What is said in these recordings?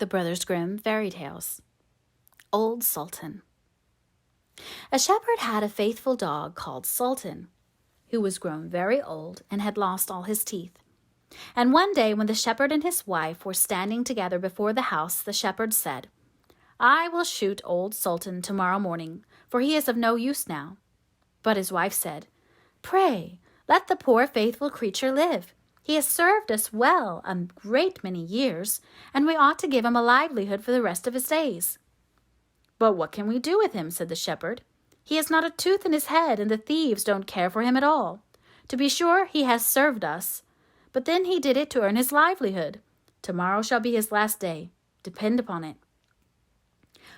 The Brothers Grimm Fairytales. Old Sultan. A shepherd had a faithful dog called Sultan, who was grown very old and had lost all his teeth. And one day when the shepherd and his wife were standing together before the house, the shepherd said, "I will shoot old Sultan tomorrow morning, for he is of no use now." But his wife said, "Pray, let the poor faithful creature live. He has served us well a great many years, and we ought to give him a livelihood for the rest of his days." "But what can we do with him?" said the shepherd. "He has not a tooth in his head, and the thieves don't care for him at all. To be sure, he has served us, but then he did it to earn his livelihood. Tomorrow shall be his last day, depend upon it."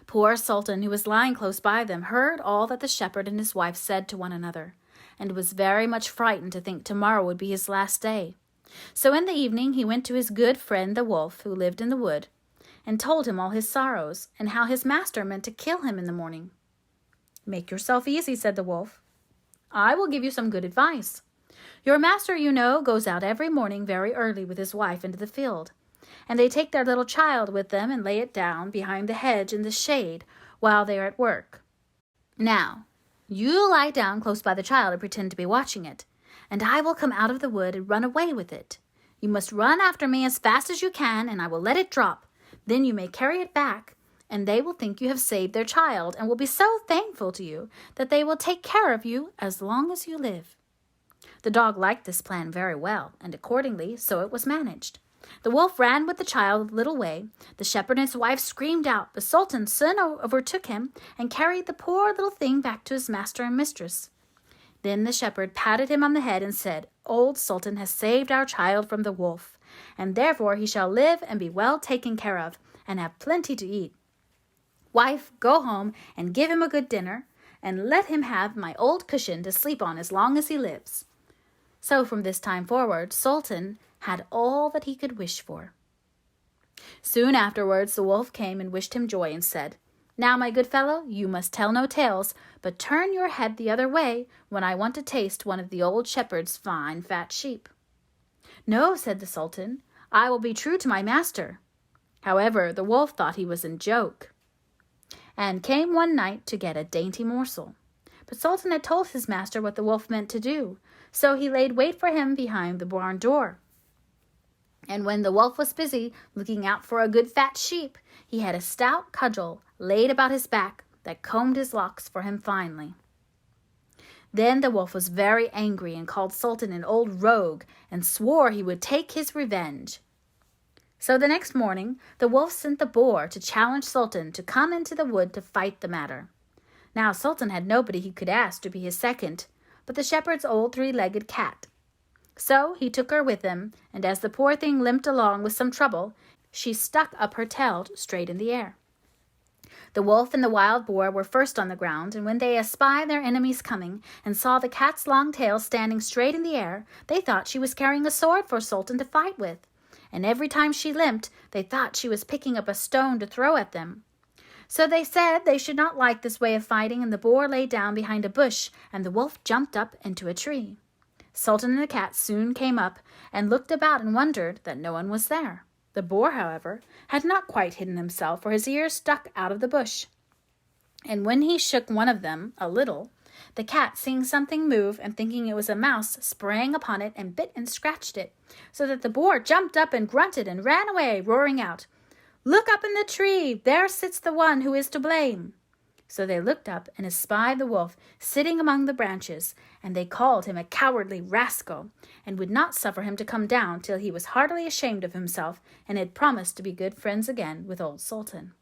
Poor Sultan, who was lying close by them, heard all that the shepherd and his wife said to one another, and was very much frightened to think tomorrow would be his last day. So in the evening he went to his good friend the wolf, who lived in the wood, and told him all his sorrows, and how his master meant to kill him in the morning. "Make yourself easy," said the wolf. "I will give you some good advice. Your master, you know, goes out every morning very early with his wife into the field, and they take their little child with them and lay it down behind the hedge in the shade while they are at work. Now, you lie down close by the child and pretend to be watching it, and I will come out of the wood and run away with it. You must run after me as fast as you can, and I will let it drop. Then you may carry it back, and they will think you have saved their child, and will be so thankful to you that they will take care of you as long as you live." The dog liked this plan very well, and accordingly so it was managed. The wolf ran with the child a little way. The shepherd and his wife screamed out, but Sultan soon overtook him and carried the poor little thing back to his master and mistress. Then the shepherd patted him on the head and said, "Old Sultan has saved our child from the wolf, and therefore he shall live and be well taken care of, and have plenty to eat. Wife, go home and give him a good dinner, and let him have my old cushion to sleep on as long as he lives." So from this time forward, Sultan had all that he could wish for. Soon afterwards the wolf came and wished him joy and said, "Now, my good fellow, you must tell no tales, but turn your head the other way when I want to taste one of the old shepherd's fine fat sheep." "No," said the Sultan, "I will be true to my master." However, the wolf thought he was in joke, and came one night to get a dainty morsel. But Sultan had told his master what the wolf meant to do, so he laid wait for him behind the barn door. And when the wolf was busy looking out for a good fat sheep, he had a stout cudgel laid about his back that combed his locks for him finely. Then the wolf was very angry and called Sultan an old rogue and swore he would take his revenge. So the next morning the wolf sent the boar to challenge Sultan to come into the wood to fight the matter. Now Sultan had nobody he could ask to be his second but the shepherd's old three-legged cat. So he took her with him, and as the poor thing limped along with some trouble, she stuck up her tail straight in the air. The wolf and the wild boar were first on the ground, and when they espied their enemies coming, and saw the cat's long tail standing straight in the air, they thought she was carrying a sword for Sultan to fight with, and every time she limped, they thought she was picking up a stone to throw at them. So they said they should not like this way of fighting, and the boar lay down behind a bush, and the wolf jumped up into a tree. Sultan and the cat soon came up and looked about and wondered that no one was there. The boar, however, had not quite hidden himself, for his ears stuck out of the bush. And when he shook one of them a little, the cat, seeing something move and thinking it was a mouse, sprang upon it and bit and scratched it, so that the boar jumped up and grunted and ran away, roaring out, "Look up in the tree! There sits the one who is to blame." So they looked up and espied the wolf sitting among the branches, and they called him a cowardly rascal, and would not suffer him to come down till he was heartily ashamed of himself and had promised to be good friends again with old Sultan.